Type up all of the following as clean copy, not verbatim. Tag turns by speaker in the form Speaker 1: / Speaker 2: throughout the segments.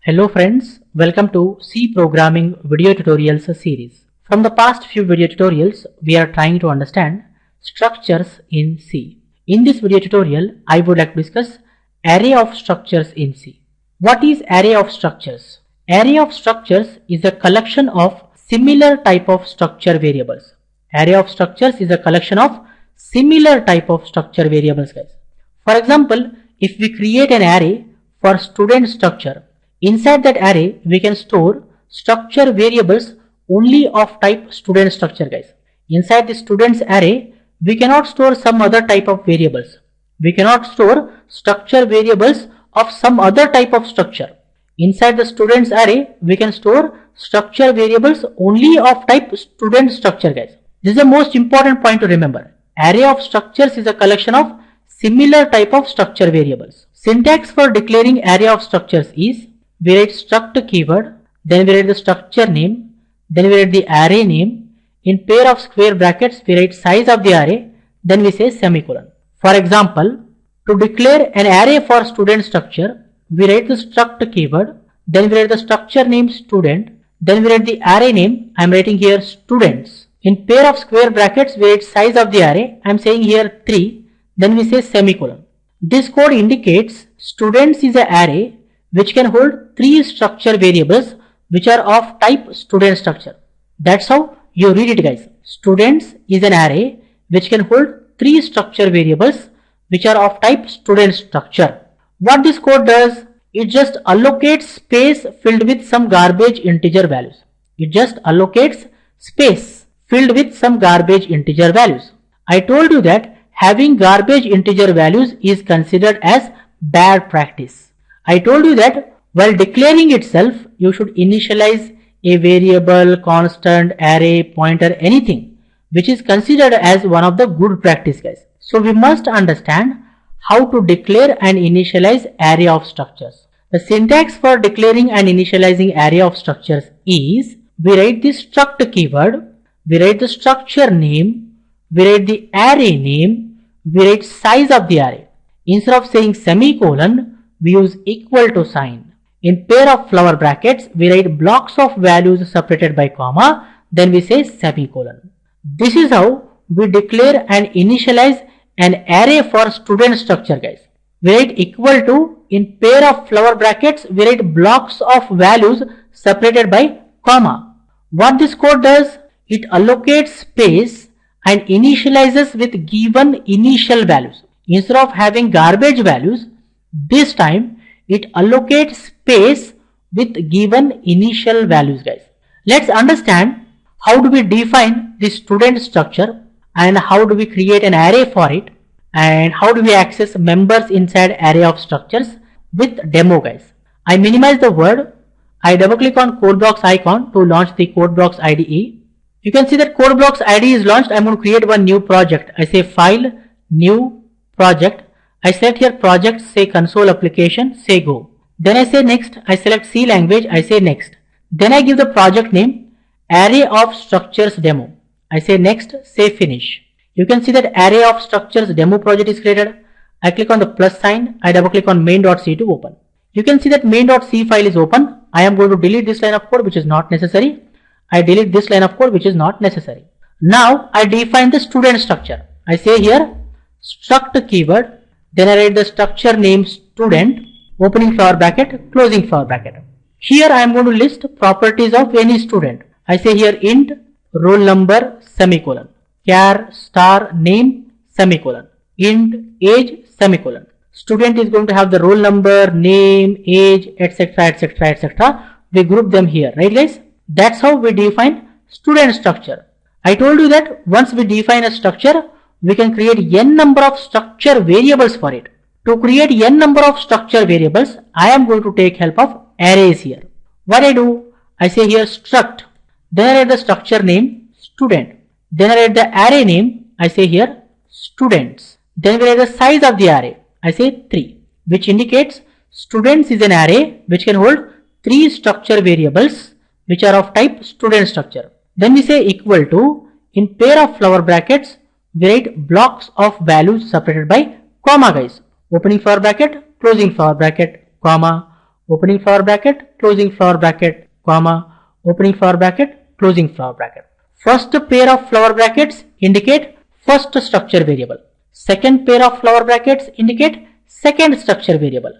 Speaker 1: Hello friends, welcome to C Programming video tutorials series. From the past few video tutorials, we are trying to understand structures in C. In this video tutorial, I would like to discuss array of structures in C. What is array of structures? Array of structures is a collection of similar type of structure variables. Array of structures is a collection of similar type of structure variables, guys. For example, if we create an array for student structure, inside that array we can store structure variables only of type student structure, guys. Inside the students array we cannot store some other type of variables. We cannot store structure variables of some other type of structure. Inside the students array we can store structure variables only of type student structure, guys. This is the most important point to remember. Array of structures is a collection of similar type of structure variables. Syntax for declaring array of structures is: we write struct keyword, then we write the structure name, then we write the array name. In pair of square brackets we write size of the array, then we say semicolon. For example, to declare an array for student structure, we write the struct keyword, then we write the structure name student, then we write the array name. I am writing here students. In pair of square brackets we write size of the array, I am saying here 3, then we say semicolon. This code indicates students is an array which can hold 3 structure variables which are of type student structure. That's how you read it, guys. Students is an array which can hold 3 structure variables which are of type student structure. What this code does, it just allocates space filled with some garbage integer values. It just allocates space filled with some garbage integer values. I told you that having garbage integer values is considered as bad practice. I told you that while declaring itself, you should initialize a variable, constant, array, pointer, anything which is considered as one of the good practice, guys. So we must understand how to declare and initialize array of structures. The syntax for declaring and initializing array of structures is: we write the struct keyword, we write the structure name, we write the array name, we write size of the array. Instead of saying semicolon, we use equal to sign. In pair of flower brackets, we write blocks of values separated by comma, then we say semicolon. This is how we declare and initialize an array for student structure, guys. We write equal to, in pair of flower brackets, we write blocks of values separated by comma. What this code does, it allocates space and initializes with given initial values. Instead of having garbage values, this time it allocates space with given initial values, guys. Let's understand how do we define the student structure and how do we create an array for it and how do we access members inside array of structures with demo, guys. I minimize the word. I double click on CodeBlocks icon to launch the CodeBlocks IDE. You can see that CodeBlocks IDE is launched. I'm going to create one new project. I say File, New, Project. I select here project, say console application, say go. Then I say next. I select C language, I say next. Then I give the project name array of structures demo. I say next, say finish. You can see that array of structures demo project is created. I click on the plus sign. I double click on main.c to open. You can see that main.c file is open. I am going to delete this line of code which is not necessary. I delete this line of code which is not necessary. Now I define the student structure. I say here struct keyword, then I write the structure name student, opening flower bracket, closing flower bracket. Here I am going to list properties of any student. I say here int roll number semicolon, char star name semicolon, int age semicolon. Student is going to have the roll number, name, age, etc, etc, etc. We group them here, right, guys? That's how we define student structure. I told you that once we define a structure, we can create n number of structure variables for it. To create n number of structure variables, I am going to take help of arrays here. What I do, I say here struct, then I write the structure name student, then I write the array name, I say here students, then we write the size of the array, I say 3, which indicates students is an array which can hold 3 structure variables which are of type student structure. Then we say equal to, in pair of flower brackets, we write blocks of values separated by comma, guys. Opening flower bracket, closing flower bracket, comma, opening flower bracket, closing flower bracket, comma, opening flower bracket, closing flower bracket. First pair of flower brackets indicate first structure variable. Second pair of flower brackets indicate second structure variable.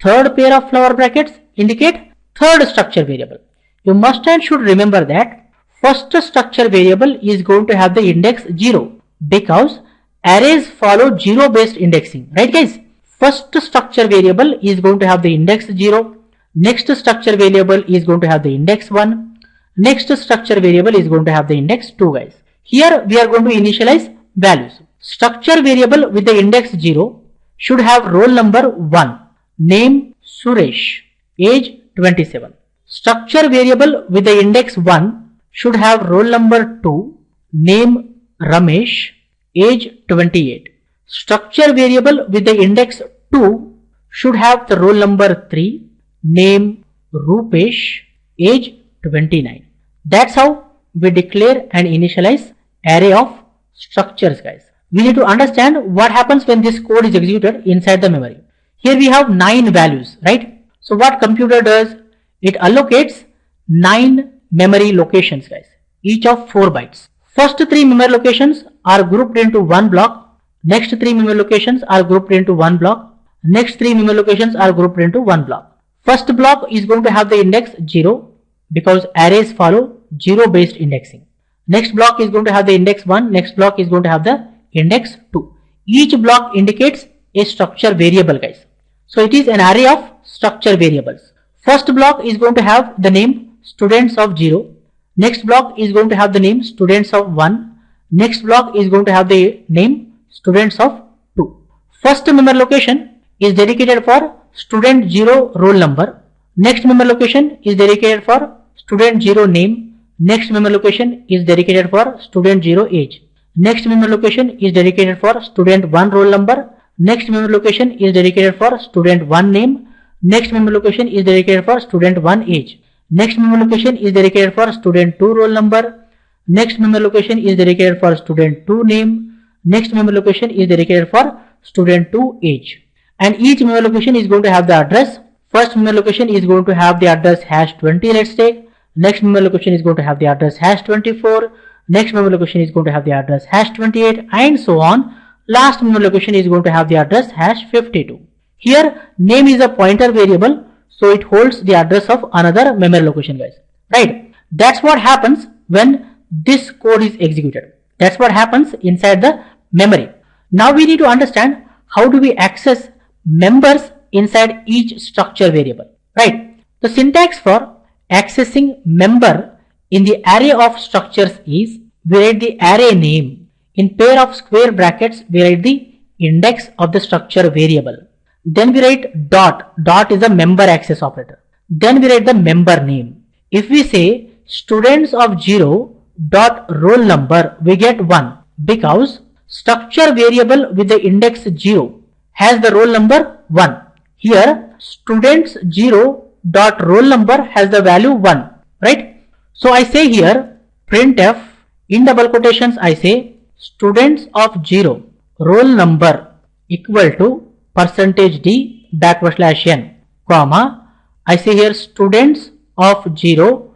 Speaker 1: Third pair of flower brackets indicate third structure variable. You must and should remember that first structure variable is going to have the index 0 because arrays follow 0 based indexing, right guys? First structure variable is going to have the index 0, next structure variable is going to have the index 1, next structure variable is going to have the index 2 guys. Here we are going to initialize values. Structure variable with the index 0 should have roll number 1, name Suresh, age 27. Structure variable with the index 1 should have roll number 2, name Ramesh, age 28. Structure variable with the index 2 should have the roll number 3, name Rupesh, age 29. That's how we declare and initialize array of structures guys. We need to understand what happens when this code is executed inside the memory. Here we have 9 values, right? So what computer does? It allocates 9 memory locations guys, each of 4 bytes. First 3 memory locations are grouped into one block. Next 3 memory locations are grouped into one block. Next 3 memory locations are grouped into one block. First block is going to have the index 0 because arrays follow 0 based indexing. Next block is going to have the index 1. Next block is going to have the index 2. Each block indicates a structure variable guys. So it is an array of structure variables. First block is going to have the name students of 0. Next block is going to have the name students of 1. Next block is going to have the name students of 2. First memory location is dedicated for student 0 roll number. Next memory location is dedicated for student 0 name. Next memory location is dedicated for student 0 age. Next memory location is dedicated for student 1 roll number. Next memory location is dedicated for student 1 name. Next memory location is dedicated for student 1 age. Next memory location is dedicated for student 2 roll number. Next memory location is dedicated for student 2 name. Next memory location is dedicated for student 2 age. And each memory location is going to have the address. First memory location is going to have the address #20, let's take. Next memory location is going to have the address #24. Next memory location is going to have the address #28 and so on. Last memory location is going to have the address #52. Here name is a pointer variable, so it holds the address of another memory location guys, right? That's what happens when this code is executed. That's what happens inside the memory. Now we need to understand how do we access members inside each structure variable, right? The syntax for accessing member in the array of structures is we write the array name. In pair of square brackets we write the index of the structure variable. Then we write dot. Dot is a member access operator. Then we write the member name. If we say students of 0 dot roll number, we get 1 because structure variable with the index 0 has the roll number 1. Here students 0 dot roll number has the value 1, right? So I say here printf in double quotations I say students of 0 roll number equal to %d \n comma I say here students of 0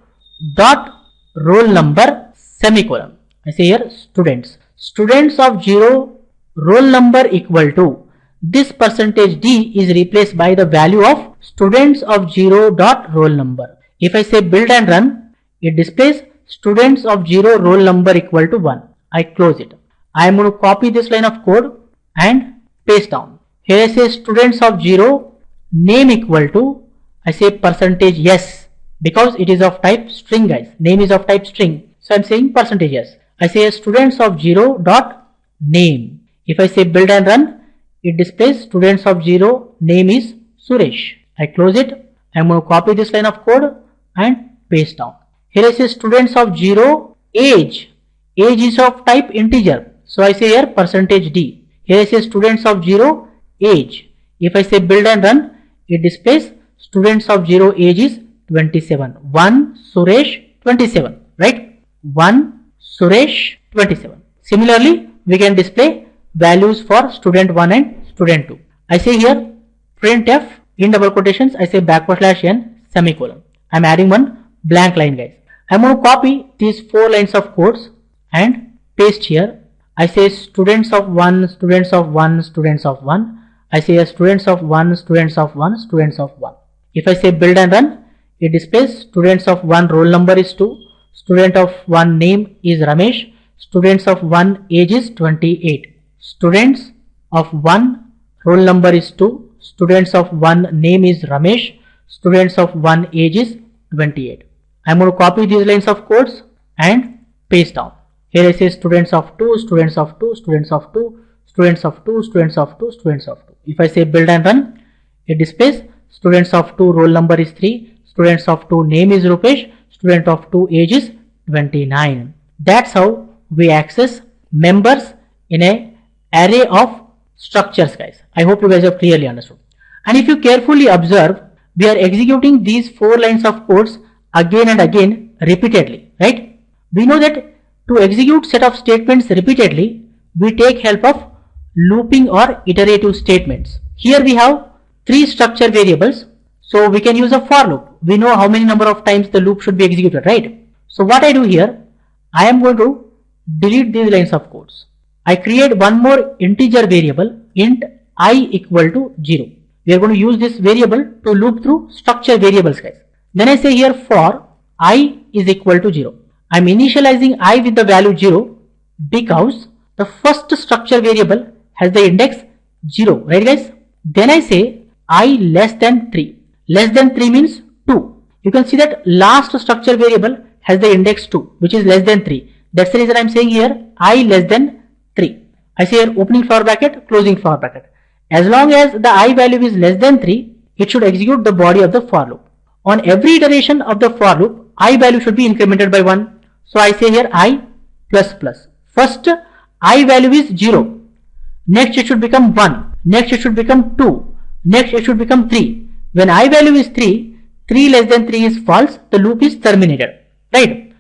Speaker 1: dot roll number semicolon. I say here students of 0 roll number equal to this %d is replaced by the value of students of 0 dot roll number. If I say build and run, it displays students of 0 roll number equal to 1. I close it. I am going to copy this line of code and paste down. Here I say students of 0 name equal to, I say %yes because it is of type string guys. Name is of type string. So I am saying %yes. I say students of 0 dot name. If I say build and run, it displays students of 0 name is Suresh. I close it. I am going to copy this line of code and paste down. Here I say students of 0 age. Age is of type integer. So I say here %d. Here I say students of 0 age. If I say build and run, it displays students of 0 age is 27. 1 Suresh 27, right? 1 Suresh 27. Similarly, we can display values for student 1 and student 2. I say here printf in double quotations, I say /n semicolon. I'm adding one blank line, guys. I'm going to copy these 4 lines of codes and paste here. I say students of 1, students of 1, students of 1. I say students of 1, students of 1, students of 1. If I say build and run, it displays students of 1 roll number is 2, student of 1 name is Ramesh, students of 1 age is 28. Students of 1 roll number is 2, students of 1 name is Ramesh, students of 1 age is 28. I am going to copy these lines of codes and paste down. Here I say students of 2, students of 2, students of 2, students of 2, students of 2, students of 2. If I say build and run, it displays students of 2 roll number is 3, students of 2 name is Rupesh, student of 2 age is 29. That's how we access members in a array of structures, guys. I hope you guys have clearly understood. And if you carefully observe, we are executing these 4 lines of codes again and again repeatedly, right? We know that to execute set of statements repeatedly, we take help of looping or iterative statements. Here we have 3 structure variables, so we can use a for loop. We know how many number of times the loop should be executed, right? So what I do here, I am going to delete these lines of codes. I create one more integer variable, int I equal to 0. We are going to use this variable to loop through structure variables, guys. Then I say here for I is equal to 0. I am initializing I with the value 0 because the first structure variable has the index 0, right, guys? Then I say I less than 3. Less than 3 means 2. You can see that last structure variable has the index 2, which is less than 3. That's the reason I am saying here I less than 3. I say here opening for bracket, closing for bracket. As long as the I value is less than 3, it should execute the body of the for loop. On every iteration of the for loop, I value should be incremented by 1. So I say here I plus plus. First I value is 0. Next it should become 1. Next it should become 2. Next it should become 3. When I value is 3, 3 less than 3 is false. The loop is terminated. Right?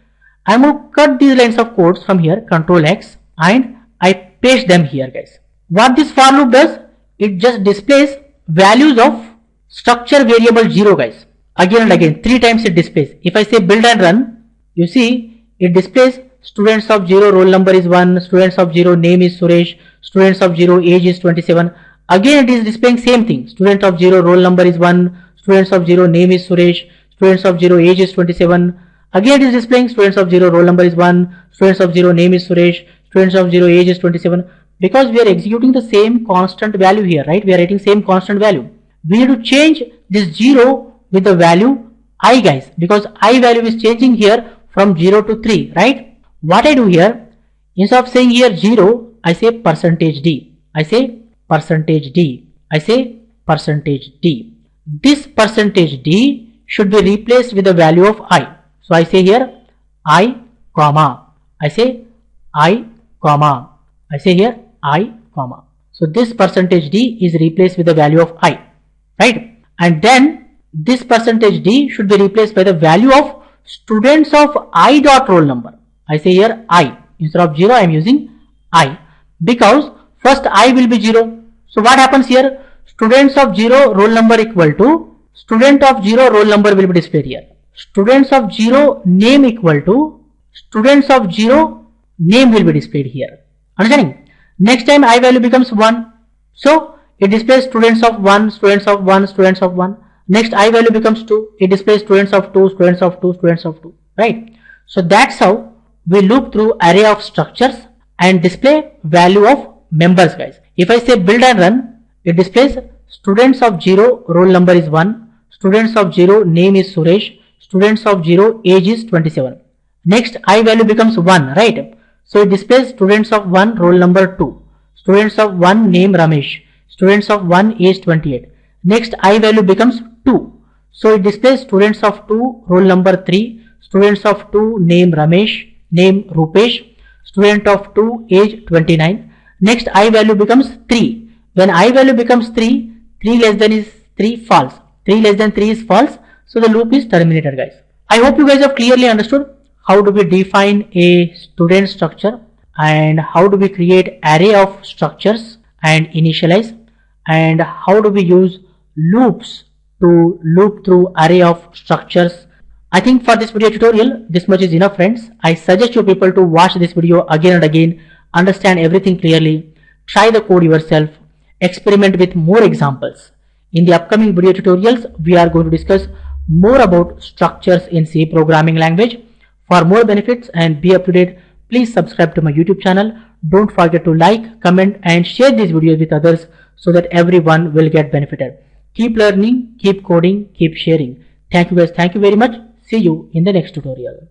Speaker 1: I am going to cut these lines of codes from here, Control X, and I paste them here, guys. What this for loop does, it just displays values of structure variable 0, guys. Again and again, 3 times it displays. If I say build and run, you see it displays students of 0 roll number is 1, students of 0 name is Suresh, students of 0 age is 27. Again it is displaying same thing. Student of 0 roll number is 1, students of 0 name is Suresh, students of 0 age is 27. Again it is displaying students of 0 roll number is 1, students of 0 name is Suresh, students of 0 age is 27. Because we are executing the same constant value here, right? We are writing same constant value. We need to change this 0 with the value I, guys, because I value is changing here from 0 to 3, right? What I do here, instead of saying here 0, I say percentage %d. I say percentage %d. I say percentage %d. This percentage %d should be replaced with the value of I. So I say here I, comma. I say I, comma. I say here I, comma. So this percentage %d is replaced with the value of I, right? And then this percentage %d should be replaced by the value of students of I dot roll number. I say here I. Instead of 0, I am using I because first I will be 0. So what happens here? Students of 0 roll number equal to student of 0 roll number will be displayed here. Students of 0 name equal to students of 0 name will be displayed here. Understanding? Next time I value becomes 1. So it displays students of 1, students of 1, students of 1. Next I value becomes 2. It displays students of 2, students of 2, students of 2. Right? So that's how we loop through array of structures and display value of members, guys. If I say build and run, it displays students of 0 roll number is 1, students of 0 name is Suresh, students of 0 age is 27. Next I value becomes 1, right? So it displays students of 1 roll number 2, students of 1 name Ramesh, students of 1 age 28. Next I value becomes 2. So it displays students of 2 roll number 3, students of 2 name Ramesh, name Rupesh, student of 2 age 29. Next I value becomes 3. When I value becomes 3, 3 less than is 3 false. 3 less than 3 is false. So the loop is terminated, guys. I hope you guys have clearly understood how do we define a student structure and how do we create array of structures and initialize, and how do we use loops to loop through array of structures. I think for this video tutorial, this much is enough, friends. I suggest you people to watch this video again and again, understand everything clearly, try the code yourself, experiment with more examples. In the upcoming video tutorials, we are going to discuss more about structures in C programming language. For more benefits and be up to date, please subscribe to my YouTube channel. Don't forget to like, comment and share these videos with others so that everyone will get benefited. Keep learning, keep coding, keep sharing. Thank you guys. Thank you very much. See you in the next tutorial.